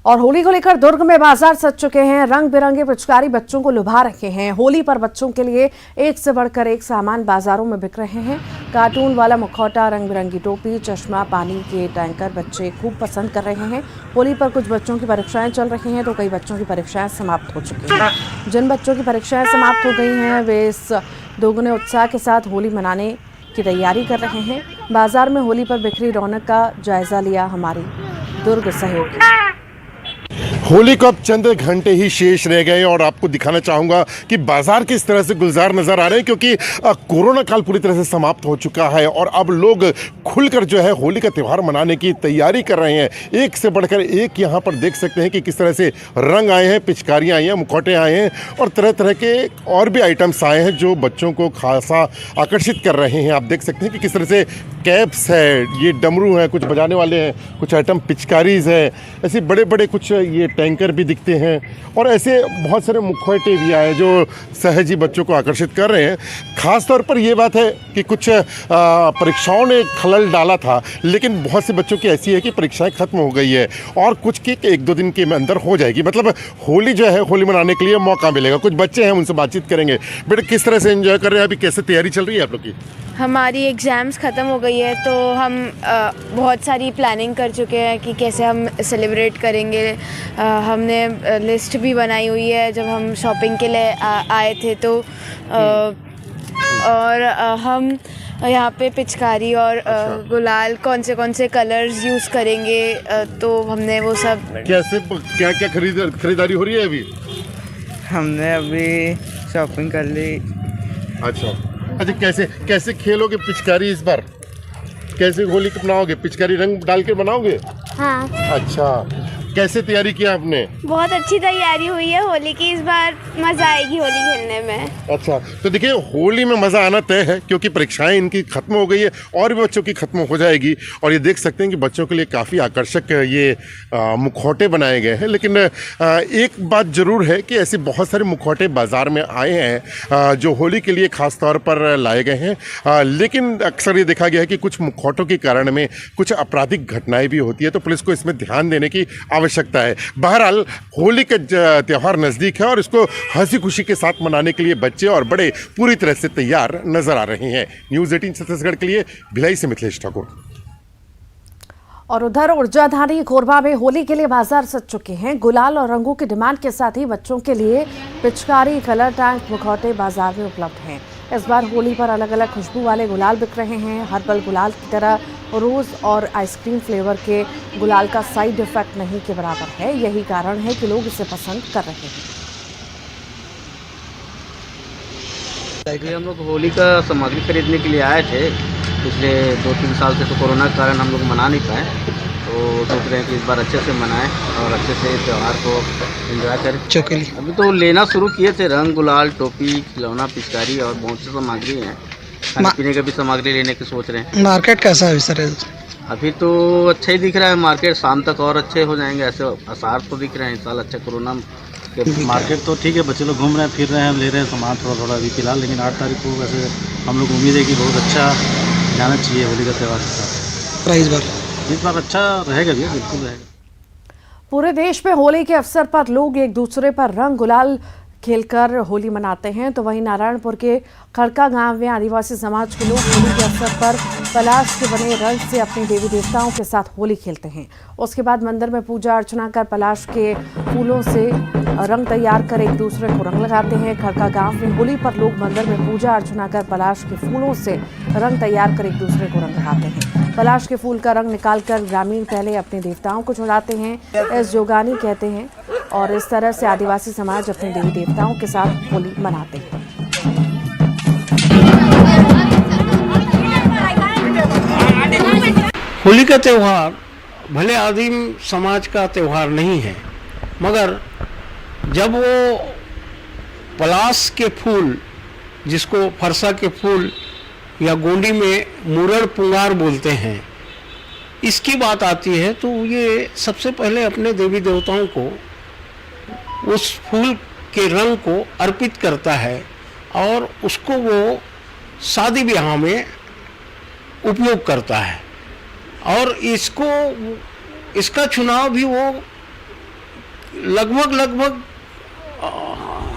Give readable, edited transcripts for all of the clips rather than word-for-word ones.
और होली को लेकर दुर्ग में बाजार सज चुके हैं। रंग बिरंगे पिचकारी बच्चों को लुभा रहे हैं। होली पर बच्चों के लिए एक से बढ़कर एक सामान बाजारों में बिक रहे हैं। कार्टून वाला मुखौटा, रंग बिरंगी टोपी, चश्मा, पानी के टैंकर बच्चे खूब पसंद कर रहे हैं। होली पर कुछ बच्चों की परीक्षाएं चल रही हैं तो कई बच्चों की परीक्षाएं समाप्त हो चुकी हैं। जिन बच्चों की परीक्षाएं समाप्त हो गई हैं वे इस दोगुने उत्साह के साथ होली मनाने की तैयारी कर रहे हैं। बाजार में होली पर बिखरी रौनक का जायजा लिया हमारी दुर्ग सहयोगी। होली को अब चंद घंटे ही शेष रह गए और आपको दिखाना चाहूँगा कि बाजार किस तरह से गुलजार नज़र आ रहे हैं, क्योंकि कोरोना काल पूरी तरह से समाप्त हो चुका है और अब लोग खुलकर जो है होली का त्यौहार मनाने की तैयारी कर रहे हैं। एक से बढ़कर एक यहाँ पर देख सकते हैं कि किस तरह से रंग आए हैं, पिचकारियाँ आई हैं, मुखौटे आए हैं और तरह तरह के और भी आइटम्स आए हैं जो बच्चों को खासा आकर्षित कर रहे हैं। आप देख सकते हैं कि किस तरह से कैप्स है, ये डमरू हैं, कुछ बजाने वाले हैं, कुछ आइटम पिचकारीज है, ऐसे बड़े बड़े कुछ ये टैंकर भी दिखते हैं और ऐसे बहुत सारे मुखौटे भी आए जो सहज ही बच्चों को आकर्षित कर रहे हैं। खास तौर पर ये बात है कि कुछ परीक्षाओं ने खलल डाला था, लेकिन बहुत से बच्चों की ऐसी है कि परीक्षाएं खत्म हो गई है और कुछ की एक दो दिन के अंदर हो जाएगी। मतलब होली जो है, होली मनाने के लिए मौका मिलेगा। कुछ बच्चे हैं, उनसे बातचीत करेंगे। बेटा, किस तरह से एंजॉय कर रहे हैं, अभी कैसे तैयारी चल रही है आप लोग की? हमारी एग्ज़ाम्स ख़त्म हो गई है तो हम बहुत सारी प्लानिंग कर चुके हैं कि कैसे हम सेलिब्रेट करेंगे। हमने लिस्ट भी बनाई हुई है जब हम शॉपिंग के लिए आए थे तो और हम यहाँ पे पिचकारी और गुलाल कौन से कलर्स यूज़ करेंगे तो हमने वो सब कैसे क्या क्या खरीदारी हो रही है अभी? हमने अभी शॉपिंग कर ली। अच्छा, कैसे कैसे खेलोगे पिचकारी इस बार? कैसे होली मनाओगे? पिचकारी रंग डाल के बनाओगे? हाँ। अच्छा, कैसे तैयारी किया आपने? बहुत अच्छी तैयारी हुई है होली की। इस बार मज़ा आएगी होली खेलने में। अच्छा, तो देखिए होली में मज़ा आना तय है क्योंकि परीक्षाएं इनकी ख़त्म हो गई है और भी बच्चों की ख़त्म हो जाएगी। और ये देख सकते हैं कि बच्चों के लिए काफ़ी आकर्षक ये मुखौटे बनाए गए हैं। लेकिन एक बात ज़रूर है कि ऐसे बहुत सारे मुखौटे बाज़ार में आए हैं जो होली के लिए ख़ास तौर पर लाए गए हैं। लेकिन अक्सर ये देखा गया है कि कुछ मुखौटों के कारण में कुछ आपराधिक घटनाएँ भी होती है, तो पुलिस को इसमें ध्यान देने की आवश्यकता है। बहरहाल होली का त्यौहार नज़दीक है और इसको हंसी खुशी के साथ मनाने के लिए बच्चे और बड़े पूरी तरह से तैयार नजर आ रहे हैं। न्यूज़ 18 छत्तीसगढ़ के लिए भिलाई से मिथिलेश ठाकुर। और उधर ऊर्जाधानी कोरबा में होली के लिए बाजार सज चुके हैं। गुलाल और रंगों की डिमांड के साथ ही बच्चों के लिए पिचकारी, कलर टैंक, मुखौटे बाजार में उपलब्ध हैं। इस बार होली पर अलग अलग खुशबू वाले गुलाल बिक रहे हैं। हर्बल गुलाल की तरह रोज़ और आइसक्रीम फ्लेवर के गुलाल का साइड इफेक्ट नहीं के बराबर है। यही कारण है कि लोग इसे पसंद कर रहे हैं। हम लोग होली का सामग्री खरीदने के लिए आए थे। पिछले 2-3 साल से तो कोरोना के कारण हम लोग मना नहीं पाए, तो सोच रहे हैं कि इस बार अच्छे से मनाएं और अच्छे से त्यौहार को एंजॉय करें। अभी तो लेना शुरू किए थे, रंग, गुलाल, टोपी, खिलौना, पिचकारी और बहुत सी सामग्री हैं। खाने पीने का भी सामग्री लेने की सोच रहे हैं। मार्केट कैसा है सर? अभी तो अच्छा ही दिख रहा है मार्केट, शाम तक और अच्छे हो जाएंगे ऐसे आसार तो दिख रहे हैं। इस साल अच्छा कोरोना मार्केट तो ठीक है, बच्चे लोग घूम रहे हैं, फिर रहे हैं, ले रहे हैं सामान थोड़ा अभी फिलहाल। लेकिन 8 तारीख को वैसे हम लोग उम्मीद है कि बहुत अच्छा जाना चाहिए होली का त्यौहार के साथ। इस बार अच्छा रहेगा भैया, बिल्कुल रहेगा। पूरे देश में होली के अवसर पर लोग एक दूसरे पर रंग गुलाल खेलकर होली मनाते हैं, तो वहीं नारायणपुर के खड़का गांव में आदिवासी समाज के लोग होली के अवसर पर पलाश के बने रंग से अपने देवी देवताओं के साथ होली खेलते हैं। उसके बाद मंदिर में पूजा अर्चना कर पलाश के फूलों से रंग तैयार कर एक दूसरे को रंग लगाते हैं। खड़का गांव में होली पर लोग मंदिर में पूजा अर्चना कर पलाश के फूलों से रंग तैयार कर एक दूसरे को रंग लगाते हैं। पलाश के फूल का रंग निकालकर ग्रामीण पहले अपने देवताओं को चढ़ाते हैं, इस जोगानी कहते हैं। और इस तरह से आदिवासी समाज अपने देवी देवताओं के साथ होली मनाते हैं। होली का त्यौहार भले आदिम समाज का त्यौहार नहीं है, मगर जब वो पलाश के फूल, जिसको फरसा के फूल या गोंडी में मुरड़ पुंगार बोलते हैं, इसकी बात आती है तो ये सबसे पहले अपने देवी देवताओं को उस फूल के रंग को अर्पित करता है और उसको वो शादी ब्याह में उपयोग करता है। और इसका चुनाव भी वो लगभग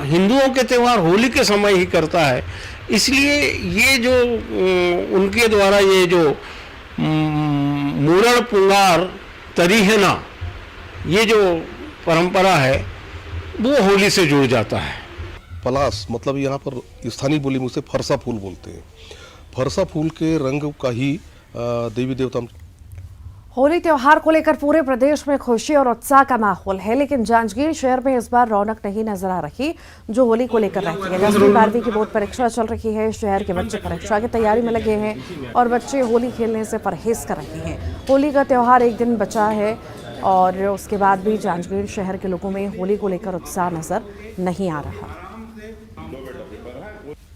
हिंदुओं के त्यौहार होली के समय ही करता है। इसलिए ये जो उनके द्वारा ये जो मूरण पुंगार तरीहना ये जो परंपरा है वो होली से जुड़ जाता है। पलास मतलब यहाँ पर स्थानीय बोली में उसे फरसा फूल बोलते हैं। फरसा फूल के रंग का ही देवी देवता। होली त्योहार को लेकर पूरे प्रदेश में खुशी और उत्साह का माहौल है, लेकिन जांजगीर शहर में इस बार रौनक नहीं नजर आ रही जो होली को लेकर रहती है। 10वीं 12वीं की बोर्ड परीक्षा चल रही है। शहर के बच्चे परीक्षा की तैयारी में लगे हैं और बच्चे होली खेलने से परहेज कर रहे हैं। होली का त्योहार एक दिन बचा है और उसके बाद भी जांजगीर शहर के लोगों में होली को लेकर उत्साह नजर नहीं आ रहा।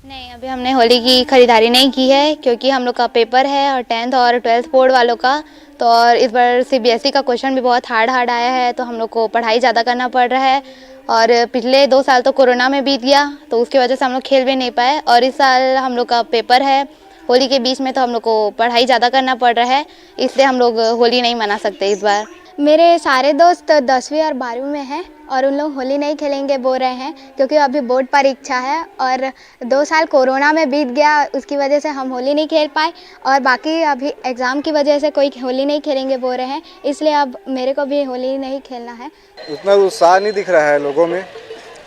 नहीं, अभी हमने होली की खरीदारी नहीं की है क्योंकि हम लोग का पेपर है और 10th और 12th बोर्ड वालों का। तो और इस बार CBSE का क्वेश्चन भी बहुत हार्ड आया है, तो हम लोग को पढ़ाई ज़्यादा करना पड़ रहा है। और पिछले 2 साल तो कोरोना में बीत गया, तो उसकी वजह से हम लोग खेल भी नहीं पाए। और इस साल हम लोग का पेपर है होली के बीच में, तो हम लोग को पढ़ाई ज़्यादा करना पड़ रहा है, इसलिए हम लोग होली नहीं मना सकते इस बार। मेरे सारे दोस्त 10वीं और 12वीं में हैं और उन लोग होली नहीं खेलेंगे बोल रहे हैं क्योंकि अभी बोर्ड परीक्षा है और 2 साल कोरोना में बीत गया, उसकी वजह से हम होली नहीं खेल पाए और बाकी अभी एग्ज़ाम की वजह से कोई होली नहीं खेलेंगे बोल रहे हैं, इसलिए अब मेरे को भी होली नहीं खेलना है। उतना उत्साह नहीं दिख रहा है लोगों में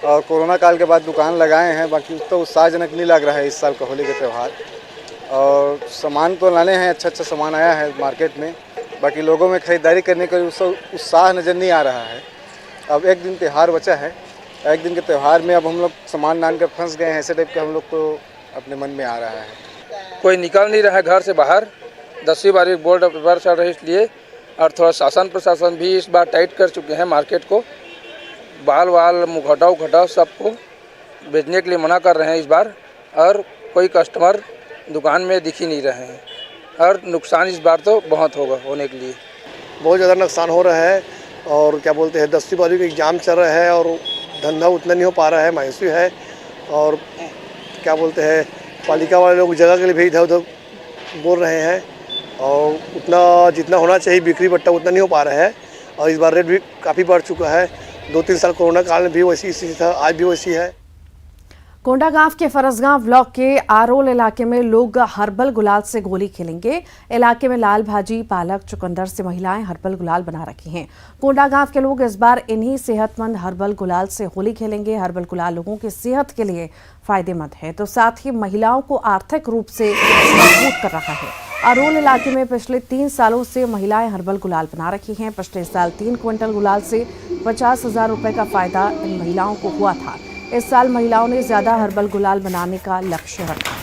और कोरोना काल के बाद दुकान लगाए हैं, बाकी उतना उत्साहजनक नहीं लग रहा है इस साल का होली का त्यौहार। और सामान तो लाने हैं, अच्छा सामान आया है मार्केट में, बाकी लोगों में ख़रीदारी करने का उत्साह नज़र नहीं आ रहा है। अब एक दिन त्यौहार बचा है, एक दिन के त्यौहार में अब हम लोग सामान लान कर फंस गए हैं, ऐसे टाइप का हम लोग को अपने मन में आ रहा है। कोई निकल नहीं रहा है घर से बाहर, 10वीं 12वीं बोर्ड पेपर चल रहे इसलिए। और थोड़ा शासन प्रशासन भी इस बार टाइट कर चुके हैं मार्केट को, बाल मुखौटा सबको बेचने के लिए मना कर रहे हैं इस बार। और कोई कस्टमर दुकान में दिख ही नहीं रहे हैं और नुकसान इस बार तो बहुत होगा होने के लिए। बहुत ज़्यादा नुकसान हो रहा है और क्या बोलते हैं 10वीं 12वीं का एग्ज़ाम चल रहा है और धंधा उतना नहीं हो पा रहा है, मायूसी है। और क्या बोलते हैं पालिका वाले लोग जगह के लिए भी इधर उधर बोल रहे हैं और उतना जितना होना चाहिए बिक्री बट्टा उतना नहीं हो पा रहा है। और इस बार रेट भी काफ़ी बढ़ चुका है, 2-3 साल कोरोना काल में भी वैसी स्थिति था, आज भी वैसी है। कोंडागांव के फरसगांव ब्लॉक के आरोल इलाके में लोग हर्बल गुलाल से होली खेलेंगे। इलाके में लाल भाजी, पालक, चुकंदर से महिलाएं हर्बल गुलाल बना रखी हैं। कोंडागांव के लोग इस बार इन्हीं सेहतमंद हर्बल गुलाल से होली खेलेंगे। हर्बल गुलाल लोगों की सेहत के लिए फायदेमंद है, तो साथ ही महिलाओं को आर्थिक रूप से मजबूत कर रहा है। आरोल इलाके में पिछले 3 सालों से महिलाएं हर्बल गुलाल बना रखी हैं। पिछले साल 3 क्विंटल गुलाल से 50,000 रुपए का फायदा इन महिलाओं को हुआ था। इस साल महिलाओं ने ज्यादा हर्बल गुलाल बनाने का लक्ष्य रखा।